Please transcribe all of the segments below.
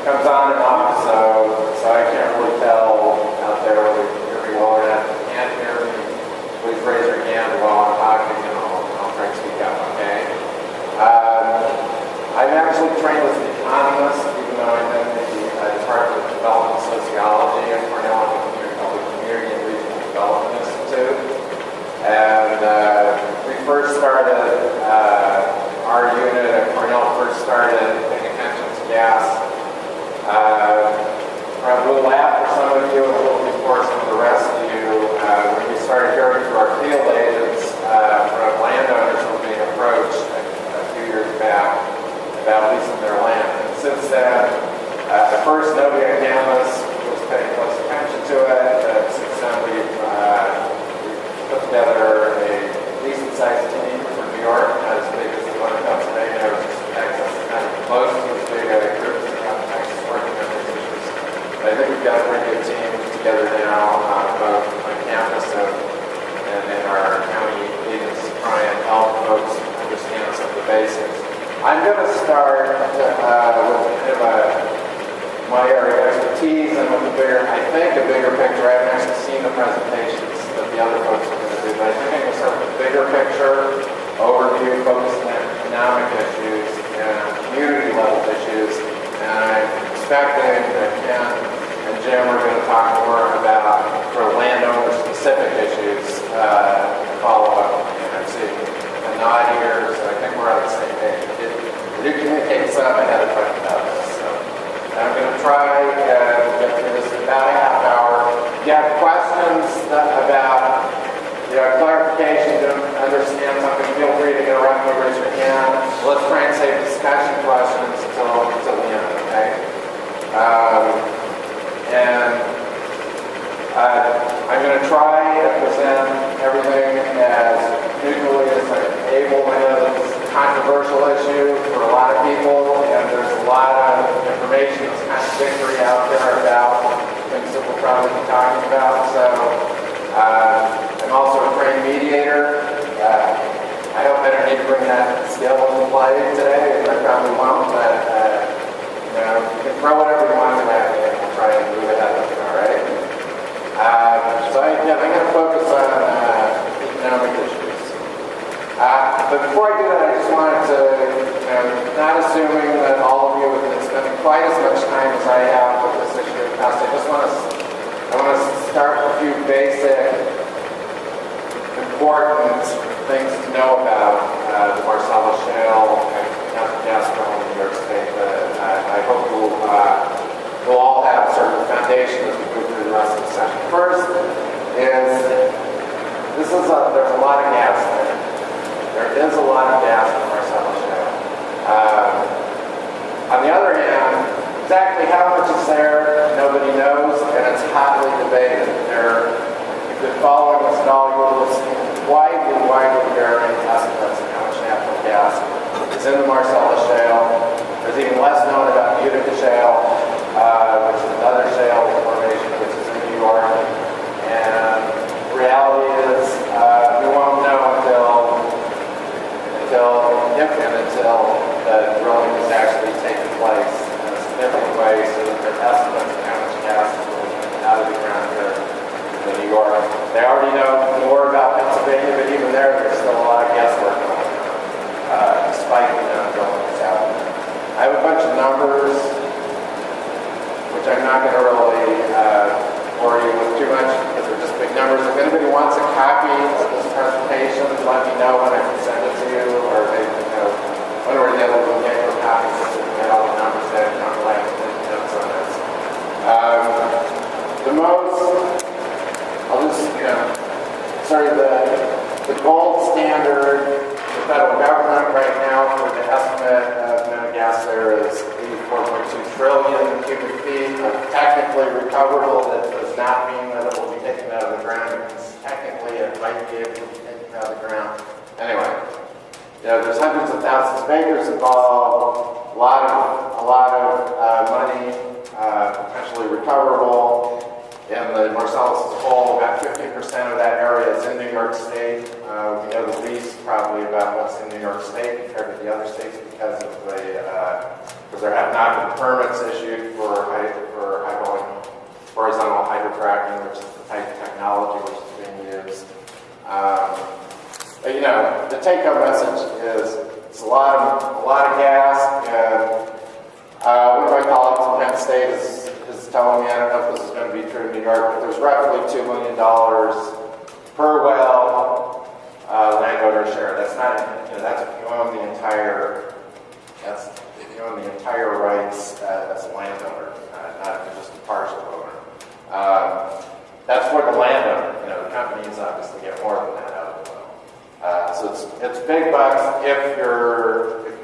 comes on and off, so I can't really tell out there whether you can hear me well or not. If you can't hear me, please raise your hand while I'm talking, and I'll try to speak up, okay? I'm actually trained as an economist, even though I'm in the Department of Development Sociology at Cornell. I'm called the Community and Regional Development Institute. And we first started, our unit at Cornell first started paying attention to gas. A little after some of you, and a little before some of the rest of you, when we started hearing through our field agents from landowners who were being approached a few years back about leasing their land. And since then, at first nobody on campus was paying close attention to it, but since then we've put together a decent-sized team for New York, not as big as the one in Pennsylvania or Texas, not close to as big a group as the one in Texas working on these issues. But I think we've got a pretty good team together now, both on campus and in our county agencies, to try and help folks understand some of the basics. I'm going to start with kind of my area of expertise and with a bigger picture. I haven't actually seen the presentations that the other folks are going to do, but I think I'm going to start with a bigger picture, overview, focusing on economic issues and community level issues. And I'm expecting that Ken and Jim are going to talk more about sort of landowner specific issues follow up. And I'm seeing a nod here, so I think we're on the same page. We did communicate some ahead of time about this. So I'm going to try to get through this in about a half hour. If you have questions about clarification, to understand something, feel free to interrupt me, raise your hand. Let's try and save discussion questions until the end, okay? I'm going to try to present everything as neutrally as I'm able. I know that this is a controversial issue for a lot of people, and there's a lot of information that's contradictory out there about things that we'll probably be talking about. So I'm also a trained mediator. I hope I don't need to bring that skill into play today, and I probably won't, but you can throw whatever you want at me, and we'll try and move ahead with it, all right? So I'm going to focus on economic issues. But before I do that, I just wanted to, not assuming that all of you have been spending quite as much time as I have with this issue in the past, I want to start with a few basic, important things to know about the Marcellus Shale and natural gas drilling in New York State. I hope we'll all have sort of a foundation as we move through the rest of the session. First is, there's a lot of gas there. There is a lot of gas in the Marcellus Shale. On the other hand, exactly how much is there, nobody knows, and it's hotly debated. If you've been following this at all, you will have seen widely varying estimates of how much natural gas is in the Marcellus Shale. There's even less known about Utica Shale, which is another shale formation which is in New York. And the reality is we won't know until the drilling is actually taking place in a significant way, so that there are estimates of how much gas is really coming out of the ground here in New York. They already know more about Pennsylvania, but even there's still a lot of guesswork going on, despite the drilling that's out there. I have a bunch of numbers, which I'm not going to really bore you with too much because they're just big numbers. If anybody wants a copy of this presentation, let me know when I can send it to you, or maybe, one or the other will get you a copy so you can get all the numbers there and not like notes on this. I'll just, sort of the gold standard for the federal government right now for the estimate of gas there is 84.2 trillion cubic feet of technically recoverable. That does not mean that it will be taken out of the ground, because technically it might be able to be taken out of the ground. Anyway, there's hundreds of thousands of acres involved, a lot of money potentially recoverable. In the Marcellus as a whole, about 15% of that area is in New York State. We know the least probably about what's in New York State compared to the other states because there have not been permits issued the take-home message is it's a lot of gas, and one of my colleagues in Penn State is telling me, I don't know if this is going to be true in New York, but there's roughly $2 million per well landowner share. That's not, that's if you own the entire, that's if you own the entire rights as a landowner, not if you're just a partial owner. That's for the landowner. The companies obviously get more than that out of the well. So it's big bucks if you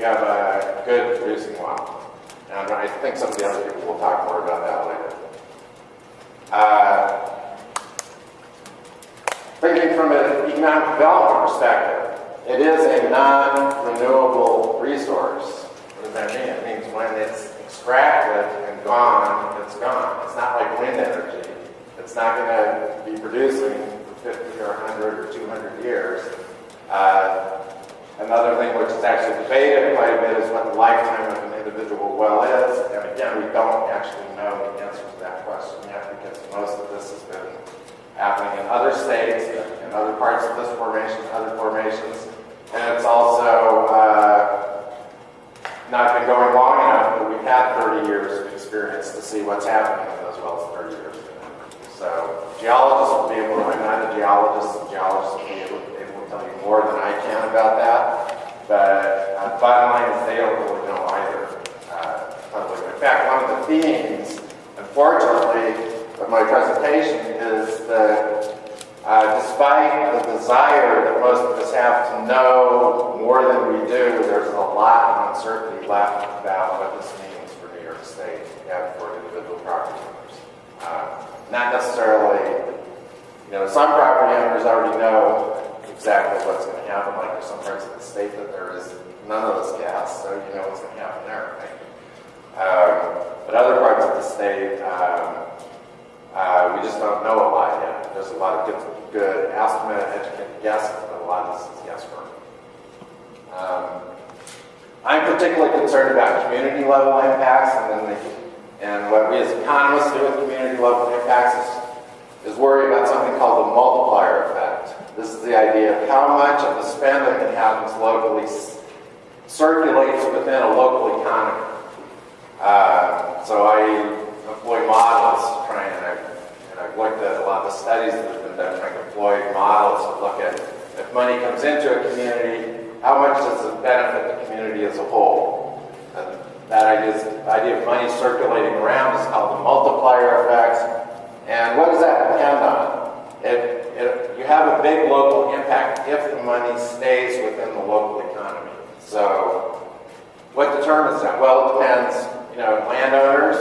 have a good producing well. And I think some of the other people will talk more about that later. Thinking from an economic development perspective, it is a non-renewable resource. What does that mean? It means when it's extracted and gone, it's gone. It's not like wind energy. It's not going to be producing for 50 or 100 or 200 years. Another thing which is actually debated quite a bit is what the lifetime of an individual well is. And again, we don't actually know the answer to that question yet because most of this has been happening in other states, in other parts of this formation, other formations. And it's also not been going long enough, but we've had 30 years of experience to see what's happening in those wells 30 years ago. So geologists will be able to, I'm not a geologist, geologists will be able to tell you more than I can about that. But the bottom line is they don't really know either. In fact, one of the themes, unfortunately, of my presentation is that despite the desire that most of us have to know more than we do, there's a lot of uncertainty left about what this means for New York State and for individual property owners. Not necessarily, some property owners already know exactly what's going to happen, like there's some parts of the state that there is none of this gas, so you know what's going to happen there, right? But other parts of the state, we just don't know a lot yet. There's a lot of good estimate, educated guesses, but a lot of this is guesswork. I'm particularly concerned about community level impacts, and what we as economists do with community level impacts is worry about something called the multiplier effect. This is the idea of how much of the spending that happens locally circulates within a local economy. So I employ models to try and I've looked at a lot of the studies that have been done trying to employ models to look at if money comes into a community, how much does it benefit the community as a whole? And that idea of money circulating around is called the multiplier effect. And what does that depend on? You have a big local impact if the money stays within the local economy. So what determines that? Well, it depends. Landowners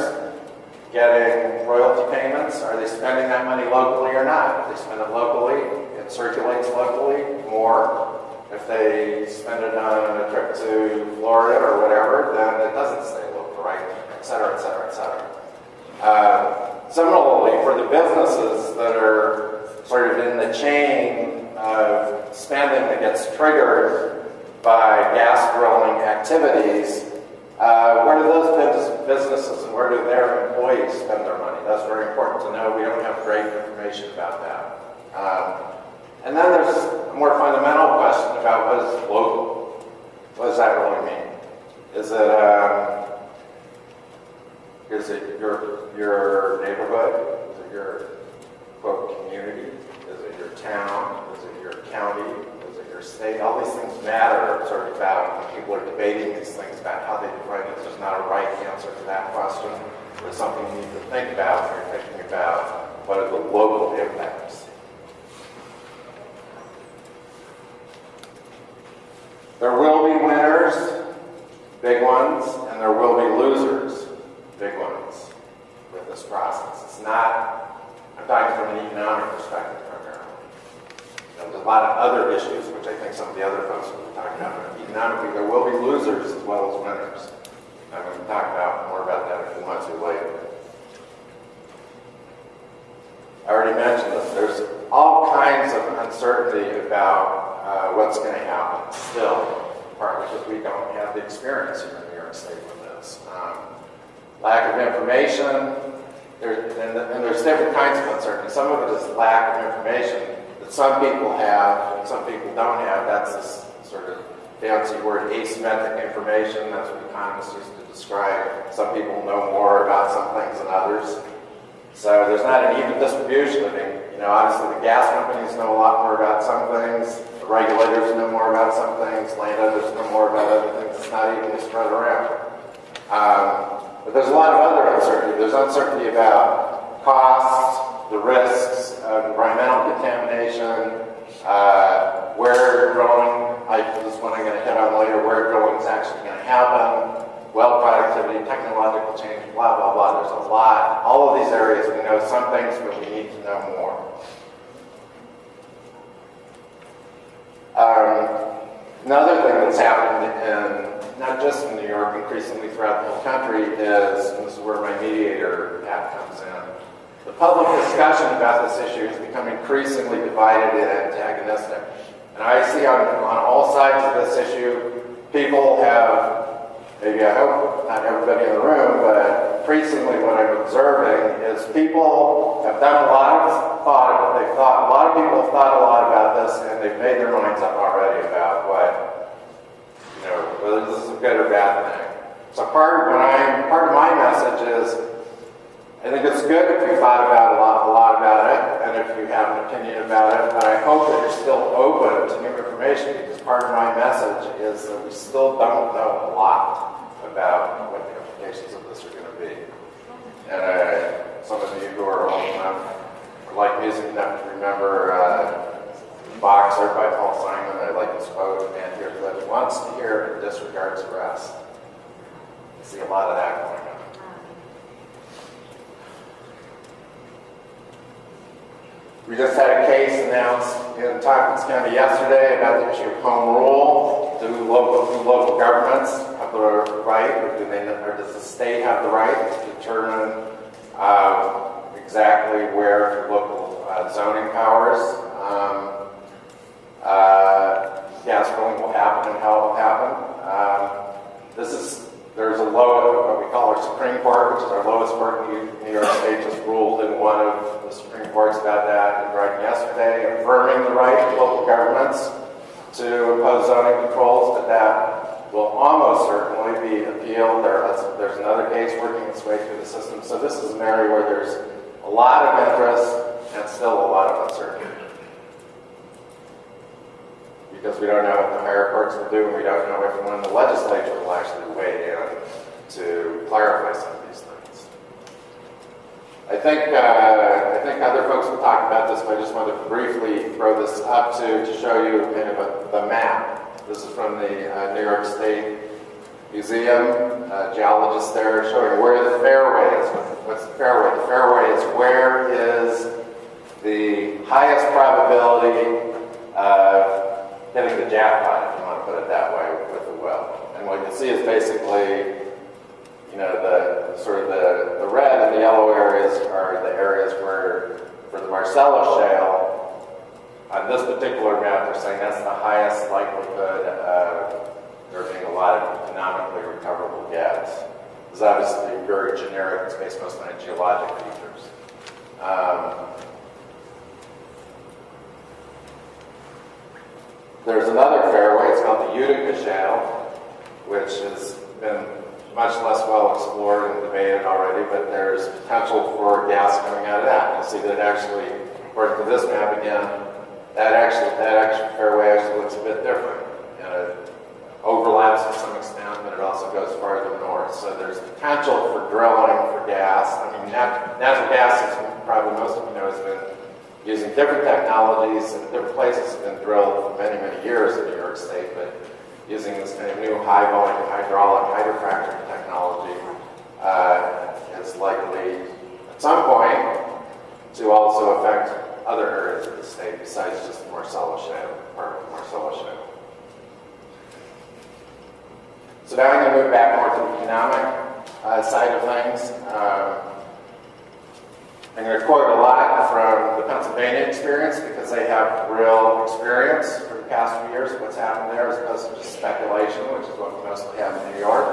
getting royalty payments, are they spending that money locally or not? If they spend it locally, it circulates locally more. If they spend it on a trip to Florida or whatever, then it doesn't stay local, right? Et cetera, et cetera, et cetera. Similarly, for the businesses that are sort of in the chain of spending that gets triggered by gas drilling activities, where do those businesses and where do their employees spend their money? That's very important to know. We don't have great information about that. And then there's a more fundamental question about what is local. What does that really mean? Is it your neighborhood? Is it your, quote, community? Is it your town? Is it your county? Is it your state? All these things matter sort of about when people are debating these things about how they define it. There's not a right answer to that question. There's something you need to think about when you're thinking about what are the local impacts. There will be winners, big ones, and there will be losers, big ones, with this process. It's not, I'm talking from an economic perspective primarily. There's a lot of other issues, which I think some of the other folks will be talking about. But economically, there will be losers as well as winners. I'm going to talk more about that if you want to later. I already mentioned this. There's all kinds of uncertainty about what's going to happen still, partly because we don't have the experience here in New York State with this. Lack of information, and there's different kinds of uncertainty. Some of it is lack of information that some people have and some people don't have. That's this fancy word asymmetric information. That's what economists used to describe. Some people know more about some things than others. So there's not an even distribution. I mean, obviously the gas companies know a lot more about some things. The regulators know more about some things. Landowners know more about other things. It's not evenly spread around. But there's a lot of other uncertainty. There's uncertainty about costs, the risks of environmental contamination, where drilling, this is one I'm going to hit on later, where drilling is actually going to happen, well productivity, technological change, blah, blah, blah. There's a lot. All of these areas, we know some things, but we need to know more. Another thing that's happened not just in New York, increasingly throughout the whole country is, and this is where my mediator hat comes in, the public discussion about this issue has become increasingly divided and antagonistic. And I see on all sides of this issue, people have, maybe I hope not everybody in the room, but increasingly what I'm observing is people have done a lot of thought, a lot of people have thought a lot about this, and they've made their minds up already about whether this is a good or bad thing. So part of my message is, I think it's good if you thought about a lot about it, and if you have an opinion about it, but I hope that you're still open to new information, because part of my message is that we still don't know a lot about what the implications of this are going to be. And some of you who are old enough, or like music enough to remember Boxer by Paul Simon, I like this quote, "Man hears what he wants to hear and disregards the rest." I see a lot of that going on. We just had a case announced in Tompkins County yesterday about the issue of home rule. Do local governments have the right, or does the state have the right to determine exactly where local zoning powers gas drilling will happen and how it will happen? There's a what we call our Supreme Court, which is our lowest court in New York State, just ruled in one of the Supreme Courts about that in writing yesterday, affirming the right of local governments to impose zoning controls, but that will almost certainly be appealed. There's another case working its way through the system. So this is an area where there's a lot of interest and still a lot of uncertainty, because we don't know what the higher courts will do, and we don't know if and when the legislature will actually weigh in to clarify some of these things. I think other folks will talk about this, but I just wanted to briefly throw this up to show you kind of the map. This is from the New York State Museum. Geologists there showing where the fairway is. What's the fairway? The fairway is where is the highest probability of hitting the jackpot, if you want to put it that way, with the well. And what you see is basically, the red and the yellow areas are the areas where, for the Marcellus Shale, on this particular map, they're saying that's the highest likelihood of there being a lot of economically recoverable gas. It's obviously very generic. It's based mostly on geologic features. There's another fairway. It's called the Utica Shale, which has been much less well explored and debated already, but there's potential for gas coming out of that. You'll see that actually, according to this map again, that actual fairway actually looks a bit different. It overlaps to some extent, but it also goes farther north. So there's potential for drilling for gas. I mean, natural gas, as probably most of you know, has been using different technologies and different places have been drilled for many, many years in New York State, but using this kind of new high-volume hydraulic hydrofracturing technology is likely, at some point, to also affect other areas of the state besides just the Marcellus Shale, part of the Marcellus Shale. So now I'm going to move back more to the economic side of things. I'm going to quote a lot from the Pennsylvania experience because they have real experience for the past few years of what's happened there, as opposed to just speculation, which is what we mostly have in New York.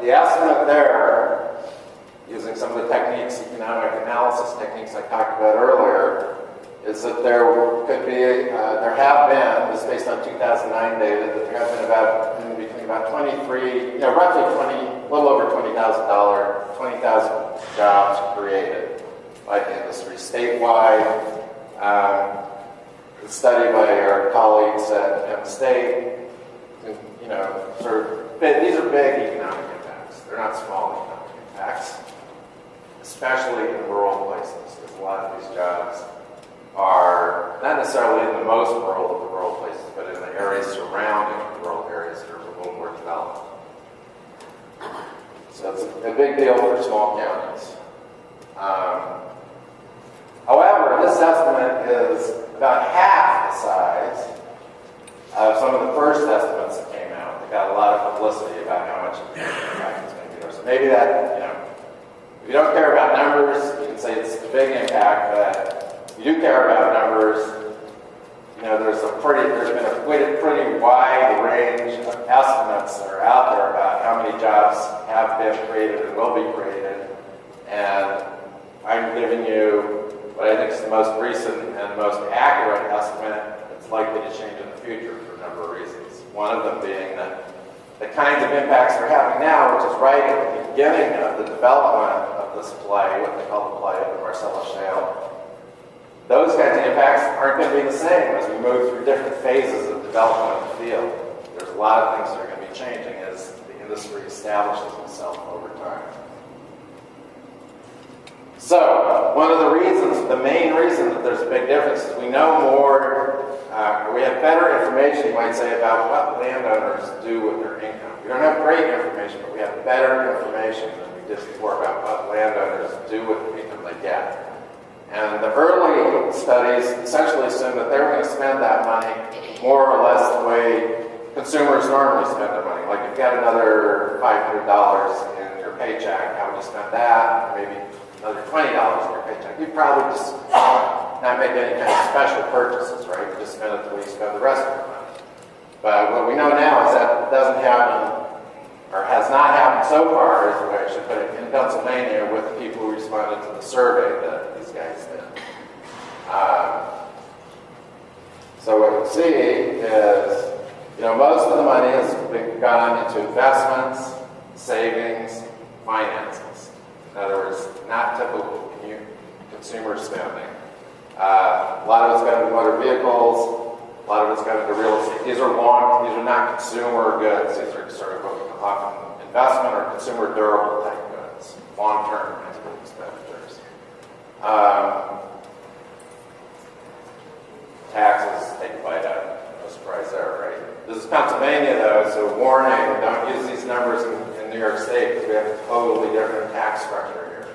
The estimate there, using using some of the techniques, economic analysis techniques I talked about earlier, is that there could be, there have been, this is based on 2009 data, that there have been about, in between about 23, roughly 20, a little over $20,000 jobs created by the industry statewide. A study by our colleagues at Penn State, these are big economic impacts. They're not small economic impacts, especially in rural places, because a lot of these jobs are not necessarily in the most rural of the rural places, but in the areas surrounding the rural areas that are a little more developed. So it's a big deal for small counties. However, this estimate is about half the size of some of the first estimates that came out. They got a lot of publicity about how much impact it's going to be there. So maybe that, if you don't care about numbers, you can say it's a big impact, but if you do care about numbers, there's been a pretty wide range of estimates that are out there about how many jobs have been created and will be created. And I'm giving you what I think is the most recent and most accurate estimate that's likely to change in the future for a number of reasons. One of them being that the kinds of impacts we're having now, which is right at the beginning of the development of this play, what they call the play of the Marcellus Shale, those kinds of impacts aren't going to be the same as we move through different phases of development of the field. There's a lot of things that are going to be changing as the industry establishes itself over time. So, one of the reasons, the main reason that there's a big difference is we know more, we have better information, you might say, about what landowners do with their income. We don't have great information, but we have better information than we did before about what landowners do with the income they get. And the early studies essentially assumed that they were going to spend that money more or less the way consumers normally spend their money. Like if you got another $500 in your paycheck, how would you spend that? Maybe another $20 in your paycheck. You'd probably just not make any kind of special purchases, right? You just spend it the way you spend the rest of your money. But what we know now is that it doesn't happen, or has not happened so far, is the way I should put it, in Pennsylvania with the people who responded to the survey that these guys did. So what you see is, most of the money has been gone into investments, savings, finances. In other words, not typical consumer spending. A lot of it's going to motor vehicles. A lot of it's going to real estate. These are not consumer goods. These are sort of often investment or consumer durable type goods, long-term kinds of expenditures. Taxes take a bite out of it. No surprise there, right? This is Pennsylvania, though, so warning, don't use these numbers in New York State because we have a totally different tax structure here.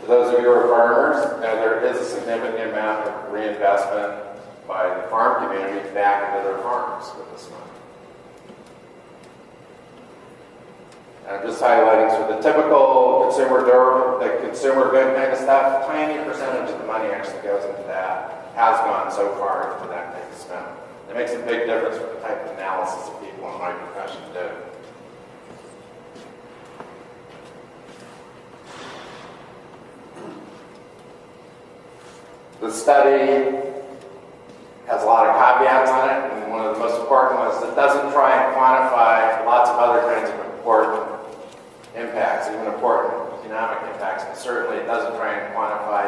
For those of you who are farmers, there is a significant amount of reinvestment by the farm community back into their farms with this money. And I'm just highlighting sort of the typical consumer durable, the consumer good kind of stuff. Tiny percentage of the money actually goes into that, has gone so far into that type of spend. It makes a big difference for the type of analysis that people in my profession do. The study has a lot of caveats on it, and one of the most important ones is it doesn't try and quantify lots of other kinds of important impacts, even important economic impacts, but certainly it doesn't try and quantify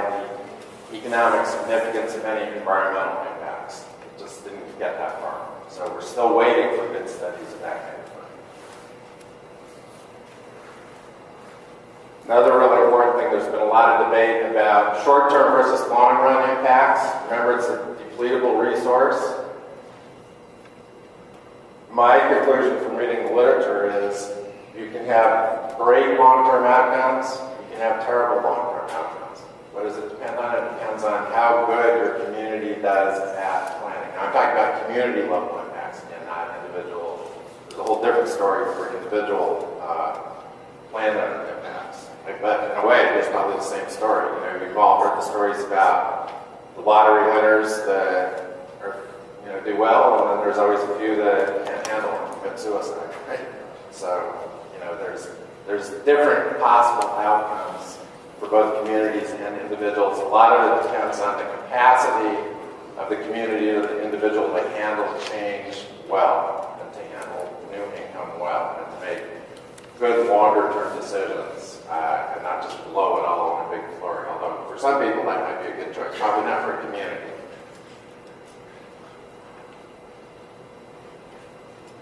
the economic significance of any environmental impacts. It just didn't get that far. So we're still waiting for good studies of that kind of thing. Another really important thing, there's been a lot of debate about short-term versus long-run impacts. Remember, it's a depletable resource. My conclusion from reading the literature is you can have great long-term outcomes, you can have terrible long-term outcomes. What does it depend on? It depends on how good your community does at planning. Now, I'm talking about community-level impacts, again, not individual. There's a whole different story for individual landowner impacts. But in a way, it's probably the same story. We've all heard the stories about the lottery winners that are, do well, and then there's always a few that can't handle it and commit suicide, right? So, you know, there's different possible outcomes for both communities and individuals. A lot of it depends on the capacity of the community or the individual to handle change well, and to handle new income well, and to make good longer-term decisions, and not just blow it all in a big flurry. Although for some people that might be a good choice, probably not for a community.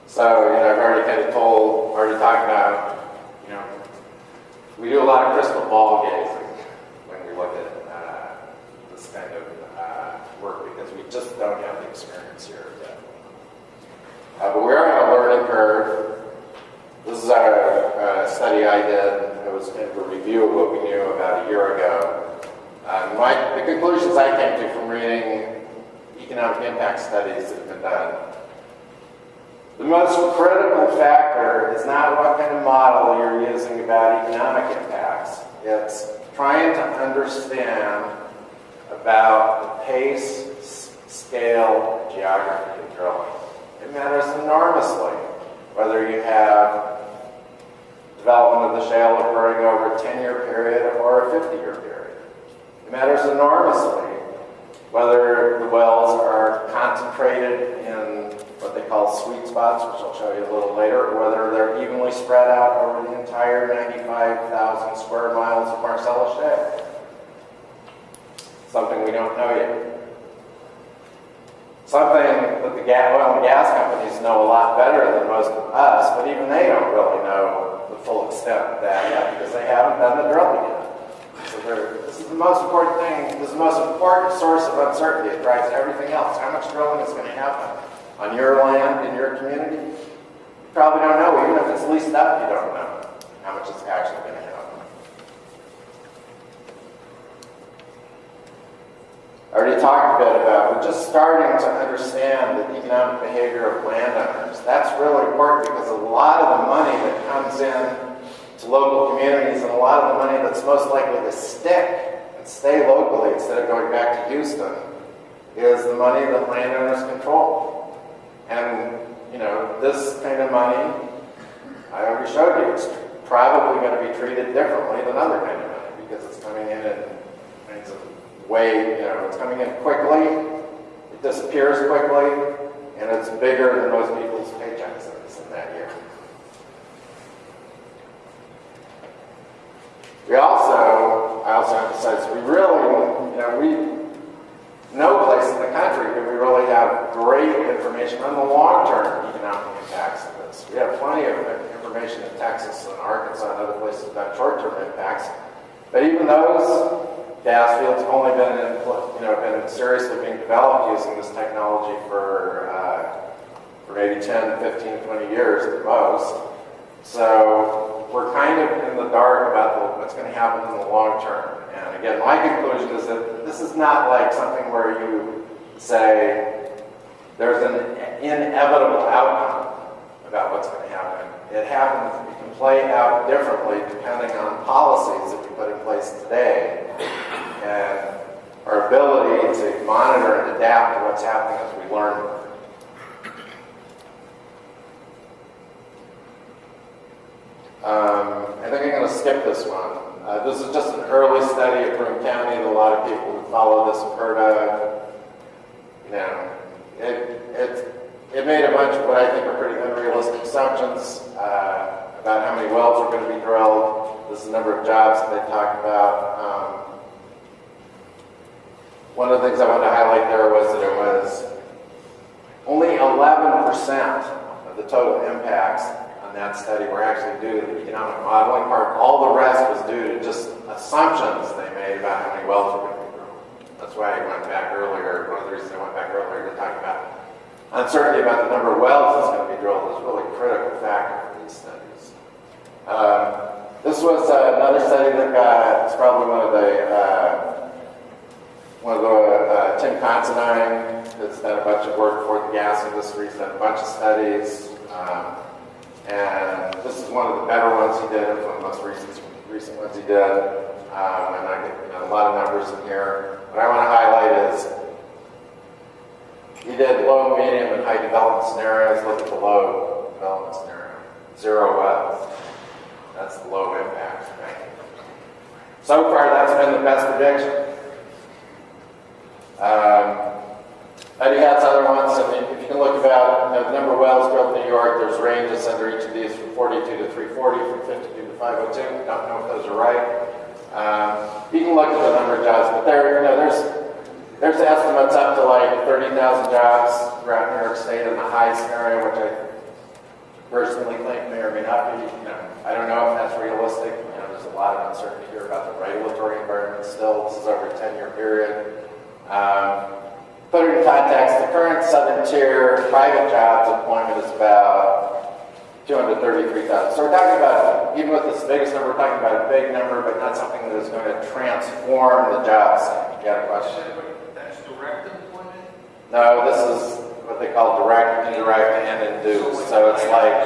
So, you know, I've already kind of talked about, you know, we do a lot of crystal ball gazing when we look at this kind of work, because we just don't have the experience here yet. But we are on a learning curve. This is a study I did. It was kind of a review of what we knew about a year ago. The conclusions I came to from reading economic impact studies that have been done. The most critical factor is not what kind of model you're using about economic impacts. It's trying to understand about the pace, scale, geography of drilling. It matters enormously whether you have development of the shale occurring over a 10-year period or a 50-year period. It matters enormously whether the wells are concentrated in what they call sweet spots, which I'll show you a little later, or whether they're evenly spread out over the entire 95,000 square miles of Marcellus Shale. Something we don't know yet. Something that the oil and gas companies know a lot better than most of us, but even they don't really know the full extent of that yet, because they haven't done the drilling yet. So this is the most important thing. This is the most important source of uncertainty. It drives everything else. How much drilling is going to happen on your land, in your community? You probably don't know. Even if it's leased up, you don't know how much is actually going to happen. I already talked a bit about, we're just starting to understand the economic behavior of landowners. That's really important, because a lot of the money that comes in to local communities, and a lot of the money that's most likely to stick and stay locally instead of going back to Houston, is the money that landowners control. And, you know, this kind of money, I already showed you, it's probably going to be treated differently than other kind of money, because it's coming in kinds of way, you know, it's coming in quickly, it disappears quickly, and it's bigger than most people's paychecks in that year. I also emphasize, we really, you know, no place in the country do we really have great information on the long-term economic impacts of this. We have plenty of information in Texas and Arkansas and other places about short-term impacts, but even those gas fields have only been seriously being developed using this technology for maybe 10, 15, 20 years at the most. So we're kind of in the dark about what's going to happen in the long term. And again, my conclusion is that this is not like something where you say there's an inevitable outcome about what's going to happen. It happens, it can play out differently depending on policies that we put in place today and our ability to monitor and adapt to what's happening as we learn more. I think I'm going to skip this one. This is just an early study of Broome County that a lot of people who follow this have heard of. You know, it made a bunch of what I think are pretty unrealistic assumptions about how many wells are going to be drilled. This is the number of jobs that they talked about. One of the things I wanted to highlight there was that it was only 11% of the total impacts on that study were actually due to the economic modeling part. All the rest was due to just assumptions they made about how many wells were going to be drilled. That's why I went back earlier. One of the reasons I went back earlier to talk about uncertainty about the number of wells that's going to be drilled is really a critical factor for these studies. This was another study that it's probably one of the Tim Considine has done a bunch of work for the gas industry. He's done a bunch of studies, and this is one of the better ones he did. It was one of the most recent ones he did, and I get a lot of numbers in here. What I want to highlight is he did low, medium, and high development scenarios. Look at the low development scenario. 0 wells. That's the low impact. Right? So far, that's been the best prediction. But he has other ones. If you can look about the number of wells drilled in New York, there's ranges under each of these from 42 to 340, from 52 to 502. Don't know if those are right. You can look at the number of jobs, but there's estimates up to like 30,000 jobs throughout New York State in the high scenario, which I personally think may or may not be. I don't know if that's realistic. There's a lot of uncertainty here about the regulatory environment still. This is over a 10-year period. Put it in context, the current Southern Tier private jobs employment is about 233,000. So we're talking about, even with this biggest number, we're talking about a big number, but not something that is going to transform the jobs. You got a question? That's direct employment? No, this is what they call direct, indirect, and induced. So it's like,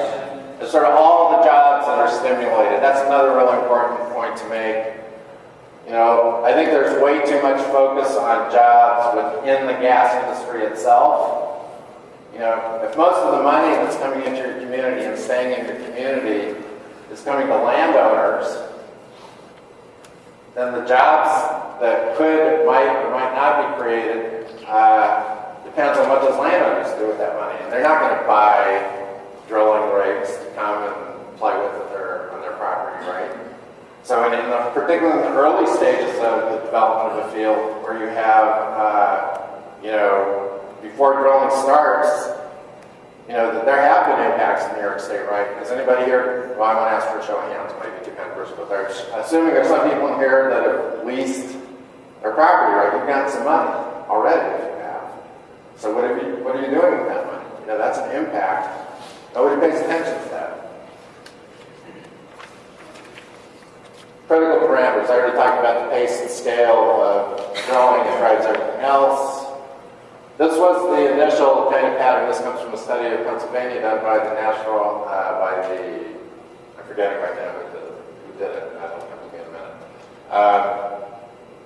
it's sort of all the jobs that are stimulated. That's another really important point to make. I think there's way too much focus on jobs within the gas industry itself. If most of the money that's coming into your community and staying in your community is coming to landowners, then the jobs that might or might not be created depends on what those landowners do with that money. And they're not going to buy drilling rigs to come and play with on their property, right? So particularly in the early stages of the development of a field where you have, before drilling starts, that there have been impacts in New York State, right? Is anybody here? Well, I want to ask for a show of hands, maybe too controversial, but assuming there's some people in here that have leased their property, right? You've gotten some money already if you have. So what are you doing with that money? That's an impact. Nobody pays attention to that. Critical parameters. I already talked about the pace and scale of drilling that drives everything else. This was the initial kind of pattern. This comes from a study of Pennsylvania done by the national, I'm forgetting right now who did it. That'll come to me in a minute.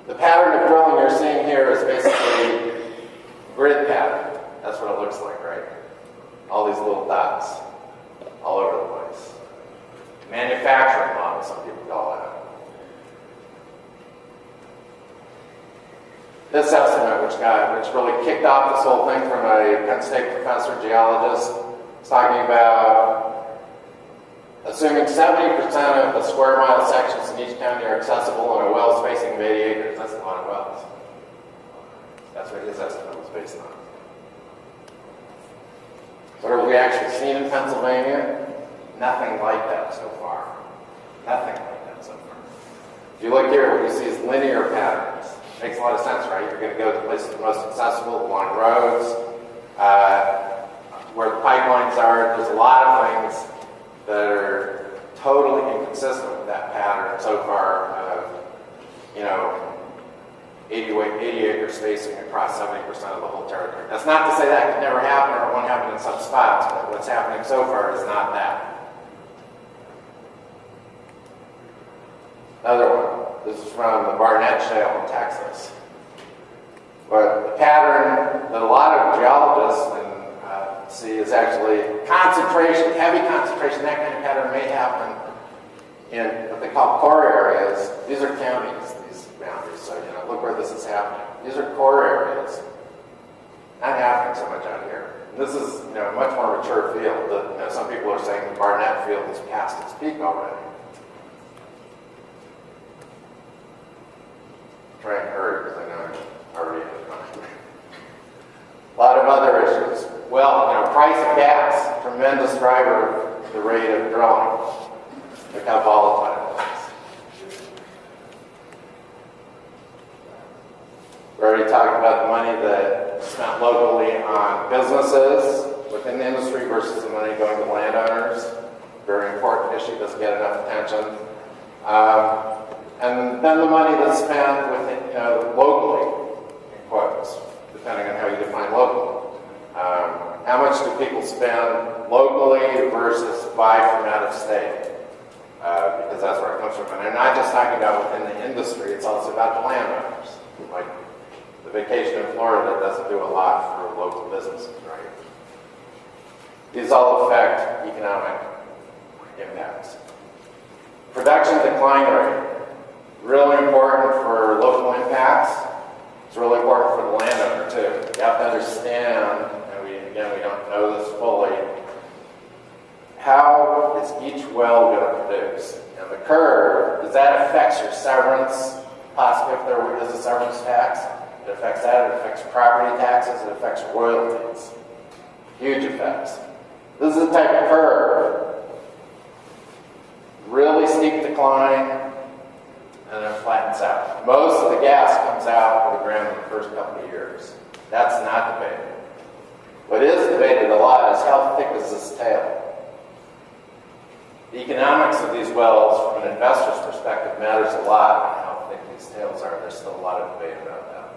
The pattern of drilling you're seeing here is basically grid pattern. That's what it looks like, right? All these little dots all over the place. Manufacturing model, some people call it. This estimate, which really kicked off this whole thing from a Penn State professor, geologist, is talking about assuming 70% of the square mile sections in each county are accessible in a well spacing of 80 acres. That's a lot of wells. That's what his estimate was based on. What have we actually seen in Pennsylvania? Nothing like that so far. Nothing like that so far. If you look here, what you see is linear patterns. Makes a lot of sense, right? You're going to go to the places that are most accessible, along roads, where the pipelines are. There's a lot of things that are totally inconsistent with that pattern so far of, 80-acre spacing across 70% of the whole territory. That's not to say that could never happen or it won't happen in some spots, but what's happening so far is not that. Another one. This is from the Marcellus Shale in Texas. But the pattern that a lot of geologists see is actually concentration, heavy concentration. That kind of pattern may happen in what they call core areas. These are counties, these boundaries. So, look where this is happening. These are core areas. Not happening so much out here. And this is, a much more mature field. Some people are saying the Barnett field is past its peak already. Try and hurry because I know I'm already in the time. A lot of other issues. Well, price of gas, tremendous driver of the rate of drilling. Look how volatile it is. We already talked about the money that's spent locally on businesses within the industry versus the money going to landowners. Very important issue, doesn't get enough attention. And then the money that's spent locally, in quotes, depending on how you define local. How much do people spend locally versus buy from out of state? Because that's where it comes from. And they're not just talking about within the industry, it's also about the landowners. Like the vacation in Florida doesn't do a lot for local businesses, right? These all affect economic Production decline rate, really important for local impacts. It's really important for the landowner too. You have to understand, and we don't know this fully, how is each well going to produce? And the curve, does that affect your severance, possibly if there is a severance tax? It affects that, it affects property taxes, it affects royalties. Huge effects. This is the type of curve. Really steep decline, and then flattens out. Most of the gas comes out of the ground in the first couple of years. That's not debated. What is debated a lot is how thick is this tail? The economics of these wells, from an investor's perspective, matters a lot on how thick these tails are. There's still a lot of debate about that.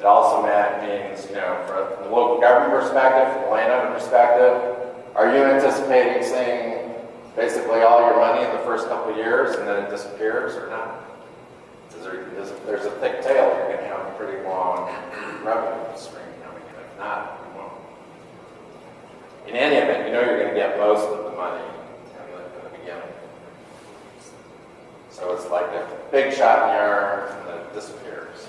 It also means, from the local government perspective, from the landowner perspective, are you anticipating seeing basically all your money in the first couple of years and then it disappears or not? If there's a thick tail, you're going to have a pretty long revenue stream coming in. If not, you won't. In any event, you're going to get most of the money in the beginning. So it's like a big shot in the arm and then it disappears.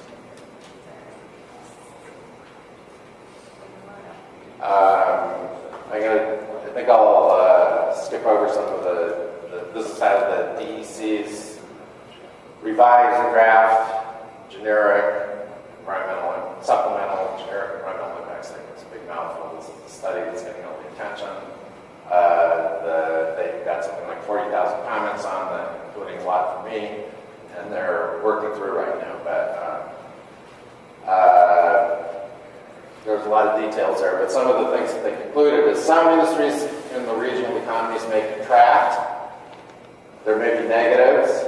I think I'll skip over some of this is out of the DEC's revised draft generic environmental, supplemental generic environmental impact statement. It's a big mouthful. This is a study that's getting all the attention. They've got something like 40,000 comments on them, including a lot from me, and they're working through right now. But there's a lot of details there, but some of the things that they concluded is some industries in the regional economies may contract. There may be negatives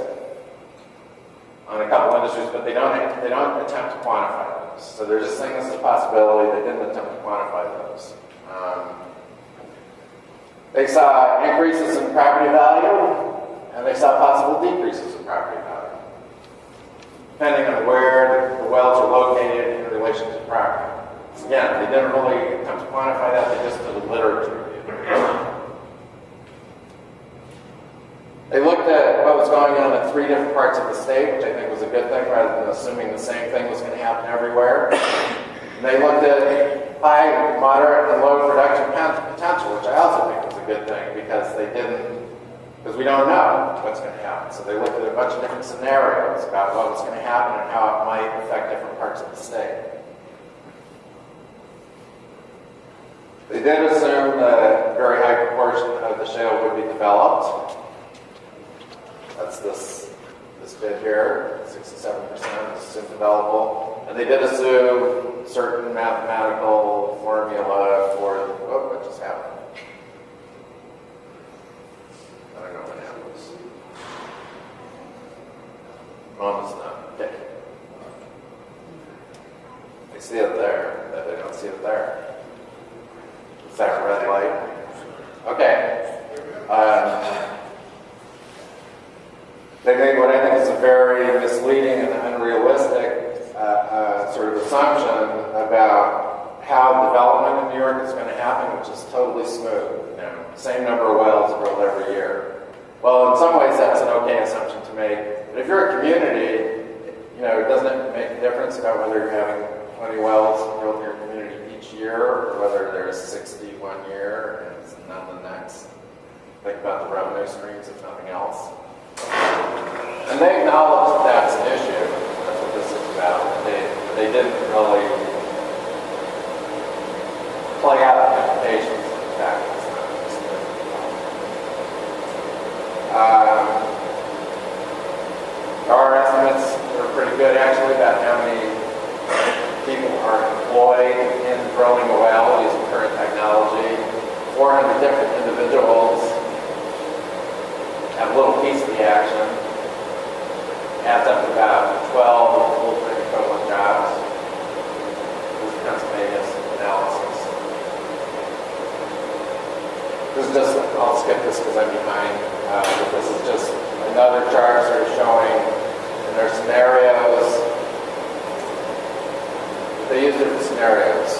on a couple industries, but they don't attempt to quantify those. So they're just saying this is a possibility. They didn't attempt to quantify those. They saw increases in property value, and they saw possible decreases in property value, depending on where the wells are located in relation to property. Again, they didn't really attempt to quantify that, they just did a literature review. They looked at what was going on in 3 different parts of the state, which I think was a good thing, rather than assuming the same thing was going to happen everywhere. And they looked at high, moderate, and low production potential, which I also think was a good thing, because we don't know what's going to happen. So they looked at a bunch of different scenarios about what was going to happen and how it might affect different parts of the state. They did assume that a very high proportion of the shale would be developed. That's this bit here, 67% assumed developable. And they did assume certain mathematical formula for, what just happened? I don't know what happens. Almost done. Okay. They see it there, but they don't see it there. Is that a red light? Okay. They made what I think is a very misleading and unrealistic sort of assumption about how development in New York is going to happen, which is totally smooth. Same number of wells drilled every year. Well, in some ways that's an okay assumption to make. But if you're a community, doesn't it make a difference about whether you're having 20 wells drilled in your community each year, or whether there's 60 one year and it's none the next? Think about the revenue streams, if nothing else. And they acknowledge that that's an issue. That's what this is about. They didn't really play out the implications of the fact that it's not just there are estimates that are pretty good, actually, about how many people are employed in drilling a well using current technology. 400 different individuals have a little piece of the action. Adds up to about 12 full-time equivalent jobs. This is Pennsylvania's analysis. This is just, I'll skip this because I'm behind, but this is just another chart sort of showing in their scenarios. They use different scenarios.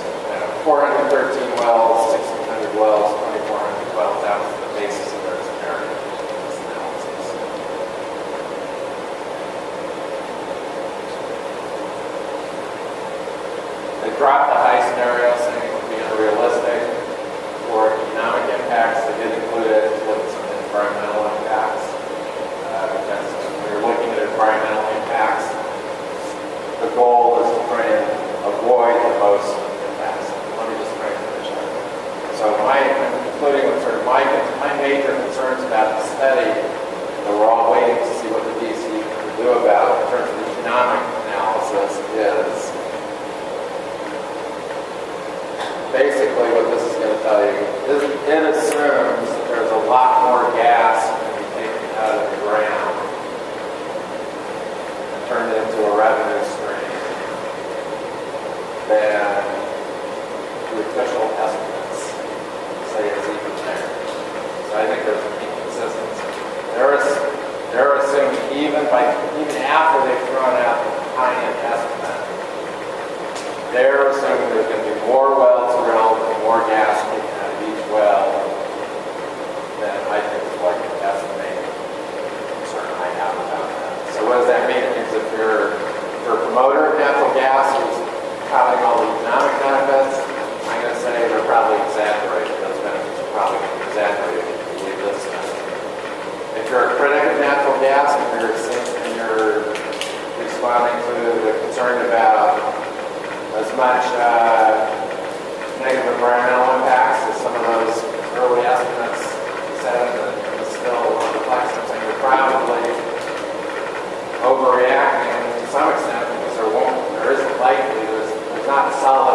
413 wells, 1,600 wells, 2,400 wells. That was the basis of their scenario. scenario, saying it would be unrealistic. For economic impacts, they did include it with some environmental impacts. Because when you're looking at environmental impacts, the goal is to try and avoid the most impacts. Let me just try and finish up. So I'm including with sort of my major concerns about the study that we're all waiting to see what the DC can do about in terms of economic analysis is basically what this is going to tell you. It assumes that there's a lot more gas going to be taken out of the ground and turned into a revenue stream than the official estimates say is even there. So I think there's an inconsistency. They're assuming even after they've thrown out the high-end estimate, they're assuming there's going to be more wells drilled and more gas taken out of each well than I think is what you estimate. Concern I have about that. So what does that mean? It means if you're a promoter of natural gas who's touting all the economic benefits, I'm going to say they're probably exaggerated. Those benefits are probably exaggerated if you believe this study. If you're a critic of natural gas and you're responding to the concern about as much negative environmental impacts as some of those early estimates said, and it's still reflects something, you're probably overreacting to some extent because there isn't likely, there's not solid